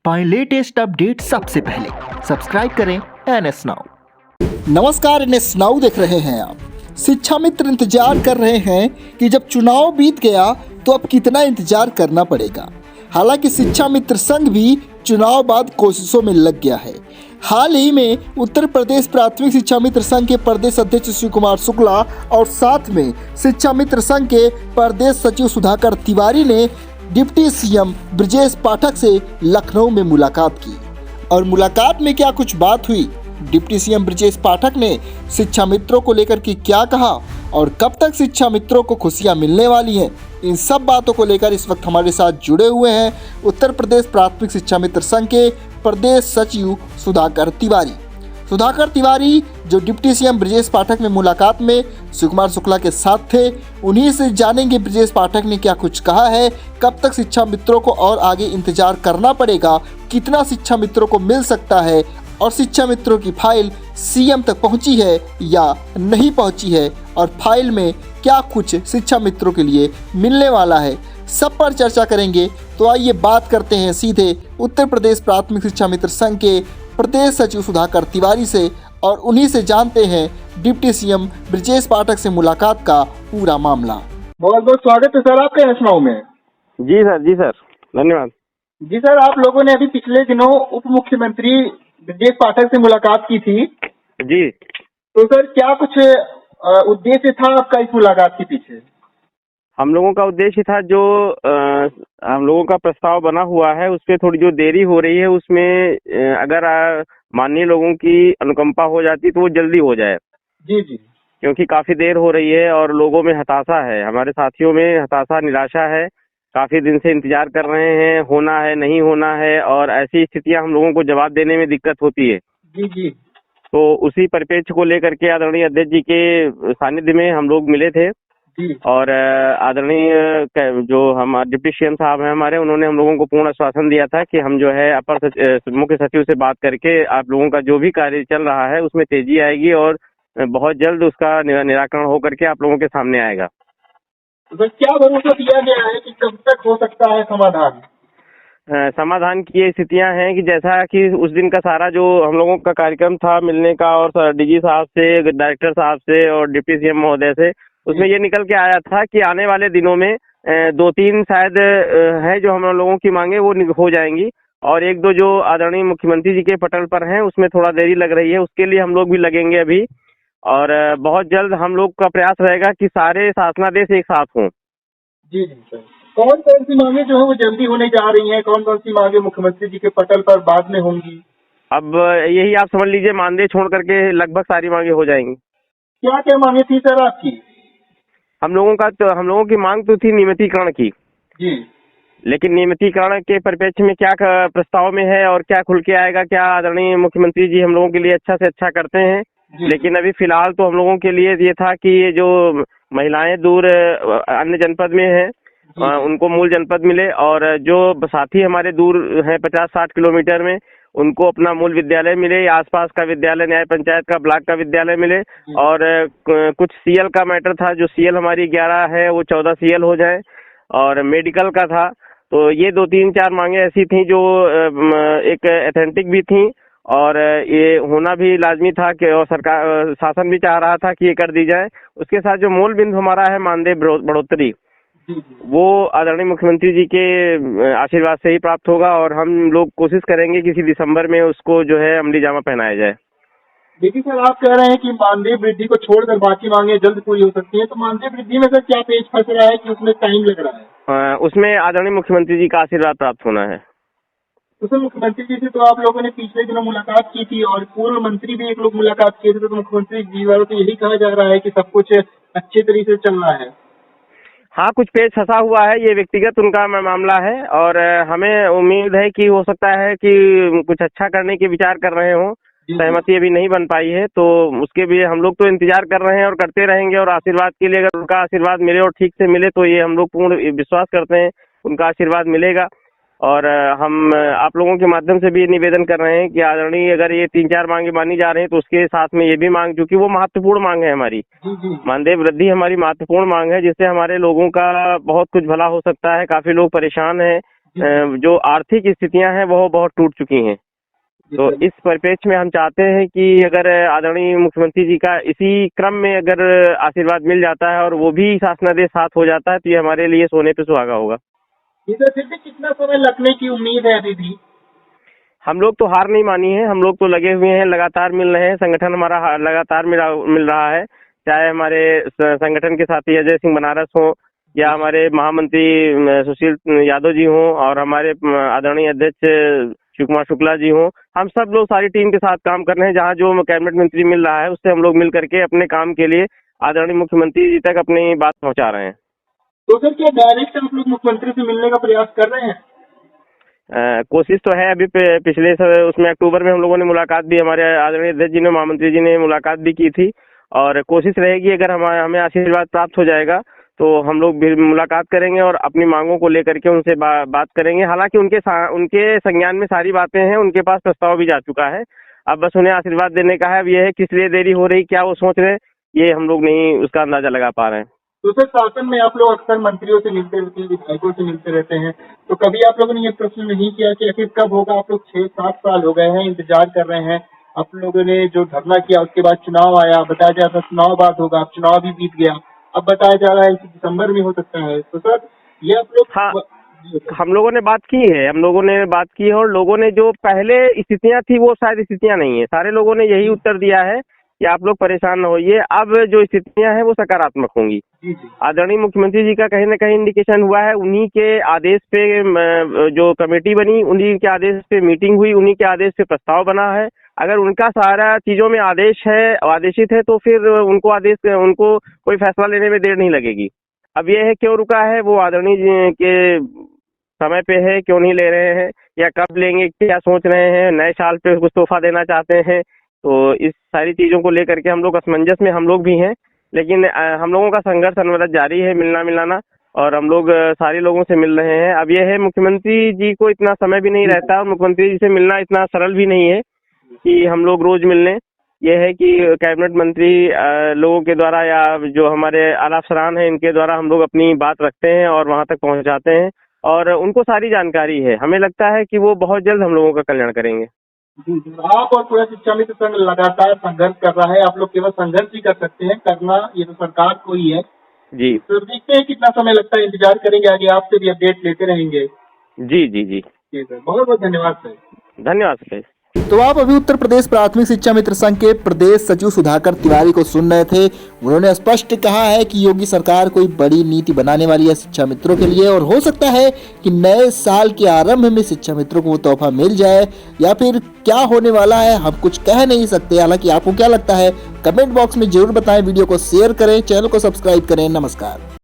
पाएं latest update सबसे पहले। सब्सक्राइब करें NS नाउ। नमस्कार, NS नाउ देख रहे हैं आप। शिक्षा मित्र इंतजार कर रहे हैं कि जब चुनाव बीत गया तो अब कितना इंतजार करना पड़ेगा। हालांकि शिक्षा मित्र संघ भी चुनाव बाद कोशिशों में लग गया है। हाल ही में उत्तर प्रदेश प्राथमिक शिक्षा मित्र संघ के प्रदेश अध्यक्ष शिव कुमार शुक्ला और साथ में शिक्षा मित्र संघ के प्रदेश सचिव सुधाकर तिवारी ने डिप्टी सीएम ब्रजेश पाठक से लखनऊ में मुलाकात की। और मुलाकात में क्या कुछ बात हुई, डिप्टी सीएम ब्रजेश पाठक ने शिक्षा मित्रों को लेकर के क्या कहा और कब तक शिक्षा मित्रों को खुशियां मिलने वाली हैं, इन सब बातों को लेकर इस वक्त हमारे साथ जुड़े हुए हैं उत्तर प्रदेश प्राथमिक शिक्षा मित्र संघ के प्रदेश सचिव सुधाकर तिवारी। सुधाकर तिवारी जो डिप्टी सीएम ब्रजेश पाठक में मुलाकात में शिव कुमार शुक्ला के साथ थे, उन्हीं से जानेंगे ब्रजेश पाठक ने क्या कुछ कहा है, कब तक शिक्षा मित्रों को और आगे इंतजार करना पड़ेगा, कितना शिक्षा मित्रों को मिल सकता है और शिक्षा मित्रों की फाइल सीएम तक पहुंची है या नहीं पहुंची है और फाइल में क्या कुछ शिक्षा मित्रों के लिए मिलने वाला है, सब पर चर्चा करेंगे। तो आइए बात करते हैं सीधे उत्तर प्रदेश प्राथमिक शिक्षा मित्र संघ के प्रदेश सचिव सुधाकर तिवारी से और उन्हीं से जानते हैं डिप्टी सीएम ब्रजेश पाठक से मुलाकात का पूरा मामला। बहुत बहुत स्वागत है सर आपका NS नाउ में। जी सर, धन्यवाद। जी सर, आप लोगों ने अभी पिछले दिनों उप मुख्यमंत्री ब्रजेश पाठक से मुलाकात की थी। जी, तो सर क्या कुछ उद्देश्य था आपका इस मुलाकात के पीछे? हम लोगों का उद्देश्य था जो हम लोगों का प्रस्ताव बना हुआ है उस पर थोड़ी जो देरी हो रही है उसमें अगर माननीय लोगों की अनुकंपा हो जाती तो वो जल्दी हो जाए। जी जी, क्योंकि काफी देर हो रही है और लोगों में हताशा है, हमारे साथियों में हताशा निराशा है, काफी दिन से इंतजार कर रहे हैं, होना है नहीं होना है और ऐसी स्थितियां हम लोगों को जवाब देने में दिक्कत होती है। जी जी, तो उसी परिप्रेक्ष्य को लेकर के आदरणीय अध्यक्ष जी के सानिध्य में हम लोग मिले थे और आदरणीय जो हम डिप्टी सीएम साहब हैं हमारे, उन्होंने हम लोगों को पूर्ण आश्वासन दिया था कि हम जो है अपर मुख्य सचिव से बात करके आप लोगों का जो भी कार्य चल रहा है उसमें तेजी आएगी और बहुत जल्द उसका निराकरण हो करके आप लोगों के सामने आएगा। तो क्या भरोसा दिया गया है कि कब तक हो सकता है समाधान? समाधान की ये स्थितियां हैं कि जैसा कि उस दिन का सारा जो हम लोगों का कार्यक्रम था मिलने का और डीजी साहब से, डायरेक्टर साहब से और डिप्टी सीएम महोदय से, उसमें ये निकल के आया था कि आने वाले दिनों में 2-3 शायद है जो हम लोगों की मांगे वो हो जाएंगी और 1-2 जो आदरणीय मुख्यमंत्री जी के पटल पर हैं उसमें थोड़ा देरी लग रही है, उसके लिए हम लोग भी लगेंगे अभी और बहुत जल्द हम लोग का प्रयास रहेगा कि सारे शासनादेश एक साथ हों। जी जी सर, कौन कौन सी मांगे जो है वो जल्दी होने जा रही हैं, कौन कौन सी मांगे मुख्यमंत्री जी के पटल पर बाद में होंगी? अब यही आप समझ लीजिए मानदेय छोड़ करके लगभग सारी मांगे हो जाएंगी। क्या क्या मांगे थी सर आपकी? हम लोगों की मांग तो थी नियमितीकरण की जी, लेकिन नियमितीकरण के परिप्रेक्ष्य में क्या प्रस्ताव में है और क्या खुल के आएगा, क्या आदरणीय मुख्यमंत्री जी हम लोगों के लिए अच्छा से अच्छा करते हैं। लेकिन अभी फिलहाल तो हम लोगों के लिए ये था कि ये जो महिलाएं दूर अन्य जनपद में हैं उनको मूल जनपद मिले और जो साथी हमारे दूर हैं 50-60 किलोमीटर में उनको अपना मूल विद्यालय मिले, आसपास का विद्यालय, न्याय पंचायत का, ब्लॉक का विद्यालय मिले और कुछ सीएल का मैटर था, जो सीएल हमारी 11 है वो 14 सीएल हो जाए और मेडिकल का था। तो ये 2-3-4 मांगे ऐसी थी जो एक एथेंटिक भी थी और ये होना भी लाजमी था कि और सरकार शासन भी चाह रहा था कि ये कर दी जाए। उसके साथ जो मूल बिंदु हमारा है मानदेय बढ़ोतरी, वो आदरणीय मुख्यमंत्री जी के आशीर्वाद से ही प्राप्त होगा और हम लोग कोशिश करेंगे किसी दिसंबर में उसको जो है अमली जामा पहनाया जाए। देखिए सर, आप कह रहे हैं कि मानदेय वृद्धि को छोड़कर बाकी मांगे जल्द पूरी हो सकती है, तो मानदेय वृद्धि में सर क्या पेच फंस रहा है कि उसमें टाइम लग रहा है? उसमें आदरणीय मुख्यमंत्री जी का आशीर्वाद प्राप्त होना है। तो सर मुख्यमंत्री जी से तो आप लोगों ने पिछले दिनों मुलाकात की थी और पूर्व मंत्री भी एक लोग मुलाकात किए थे, तो मुख्यमंत्री जी द्वारा तो यही कहा जा रहा है कि सब कुछ अच्छे तरीके से चल रहा है। हाँ, कुछ पेच फंसा हुआ है, ये व्यक्तिगत उनका मामला है और हमें उम्मीद है कि हो सकता है कि कुछ अच्छा करने के विचार कर रहे हों, सहमति अभी नहीं बन पाई है, तो उसके भी हम लोग तो इंतजार कर रहे हैं और करते रहेंगे और आशीर्वाद के लिए अगर उनका आशीर्वाद मिले और ठीक से मिले तो ये हम लोग पूर्ण विश्वास करते हैं उनका आशीर्वाद मिलेगा। और हम आप लोगों के माध्यम से भी निवेदन कर रहे हैं कि आदरणीय अगर ये 3-4 मांगे मानी जा रही हैं तो उसके साथ में ये भी मांग, क्योंकि वो महत्वपूर्ण मांग है हमारी, मानदेय वृद्धि हमारी महत्वपूर्ण मांग है जिससे हमारे लोगों का बहुत कुछ भला हो सकता है। काफी लोग परेशान हैं जो आर्थिक स्थितियां हैं वो बहुत टूट चुकी हैं। तो इस परिप्रेक्ष्य में हम चाहते हैं कि अगर आदरणीय मुख्यमंत्री जी का इसी क्रम में अगर आशीर्वाद मिल जाता है और वो भी शासनादेश साथ हो जाता है तो ये हमारे लिए सोने पे सुहागा होगा। इधर फिर भी कितना समय लगने की उम्मीद है अभी भी? हम लोग तो हार नहीं मानी है, हम लोग तो लगे हुए हैं, लगातार मिल रहे हैं, संगठन हमारा लगातार मिल रहा है, चाहे हमारे संगठन के साथी अजय सिंह बनारस हो या हमारे महामंत्री सुशील यादव जी हों और हमारे आदरणीय अध्यक्ष शिव कुमार शुक्ला जी हों। हम सब लोग सारी टीम के साथ काम कर रहे हैं। जहाँ जो कैबिनेट मंत्री मिल रहा है उससे हम लोग मिल करके अपने काम के लिए आदरणीय मुख्यमंत्री जी तक अपनी बात पहुँचा रहे हैं। तो सर क्या डायरेक्ट आप लोग मुख्यमंत्री से मिलने का प्रयास कर रहे हैं? कोशिश तो है। अभी पिछले उसमें अक्टूबर में हम लोगों ने मुलाकात भी, हमारे आदरणीय अध्यक्ष जी ने, महामंत्री जी ने मुलाकात भी की थी और कोशिश रहेगी अगर हमें आशीर्वाद प्राप्त हो जाएगा तो हम लोग भी मुलाकात करेंगे और अपनी मांगों को लेकर के उनसे बात करेंगे। हालांकि उनके संज्ञान में सारी बातें हैं, उनके पास प्रस्ताव भी जा चुका है। अब बस उन्हें आशीर्वाद देने का है। अब यह है किस लिए देरी हो रही, क्या वो सोच रहे हैं, ये हम लोग नहीं उसका अंदाजा लगा पा रहे हैं। तो सर शासन में आप लोग अक्सर मंत्रियों से मिलते रहते हैं, विधायकों से मिलते रहते हैं, तो कभी आप लोगों ने ये प्रश्न नहीं किया कि आखिर कब होगा? आप लोग 6-7 साल हो गए हैं, इंतजार कर रहे हैं। आप लोगों ने जो धरना किया उसके बाद चुनाव आया, बताया जा रहा था चुनाव बाद होगा, अब चुनाव भी बीत गया, अब बताया जा रहा है कि दिसंबर में हो सकता है। तो सर ये आप लोग हम लोगों ने बात की है, हम लोगों ने बात की है और लोगों ने जो पहले स्थितियां थी वो शायद स्थितियां नहीं है। सारे लोगों ने यही उत्तर दिया है कि आप लोग परेशान न होइए, अब जो स्थितियां हैं वो सकारात्मक होंगी। आदरणीय मुख्यमंत्री जी का कहीं न कहीं इंडिकेशन हुआ है, उन्हीं के आदेश पे जो कमेटी बनी, उन्हीं के आदेश पे मीटिंग हुई, उन्हीं के आदेश पे प्रस्ताव बना है। अगर उनका सारा चीजों में आदेश है, आदेशित है, तो फिर उनको कोई फैसला लेने में देर नहीं लगेगी। अब ये है क्यों रुका है, वो आदरणीय जी के समय पे है, क्यों नहीं ले रहे हैं या कब लेंगे, क्या सोच रहे हैं, नए साल पे कुछ तोहफा देना चाहते हैं। तो इस सारी चीजों को लेकर के हम लोग असमंजस में हम लोग भी हैं, लेकिन हम लोगों का संघर्ष अनवरत जारी है, मिलना मिलाना, और हम लोग सारे लोगों से मिल रहे हैं। अब यह है मुख्यमंत्री जी को इतना समय भी नहीं रहता और मुख्यमंत्री जी से मिलना इतना सरल भी नहीं है कि हम लोग रोज मिलने। यह है कि कैबिनेट मंत्री लोगों के द्वारा या जो हमारे आला अफसरान हैं इनके द्वारा हम लोग अपनी बात रखते हैं और वहां तक पहुंचाते हैं और उनको सारी जानकारी है। हमें लगता है कि वो बहुत जल्द हम लोगों का कल्याण करेंगे। आप और पूरा शिक्षा मित्र संघ लगातार संघर्ष कर रहा है। आप लोग केवल संघर्ष ही कर सकते हैं, करना ये तो सरकार को ही है जी। तो देखते हैं कितना समय लगता है, इंतजार करेंगे, आगे आपसे भी अपडेट लेते रहेंगे। जी जी जी जी सर, बहुत बहुत धन्यवाद सर। धन्यवाद सर। तो आप अभी उत्तर प्रदेश प्राथमिक शिक्षा मित्र संघ के प्रदेश सचिव सुधाकर तिवारी को सुन रहे थे। उन्होंने स्पष्ट कहा है कि योगी सरकार कोई बड़ी नीति बनाने वाली है शिक्षा मित्रों के लिए, और हो सकता है कि नए साल के आरंभ में शिक्षा मित्रों को वो तोहफा मिल जाए, या फिर क्या होने वाला है हम कुछ कह नहीं सकते। हालांकि आपको क्या लगता है कमेंट बॉक्स में जरूर बताएं, वीडियो को शेयर करें, चैनल को सब्सक्राइब करें। नमस्कार।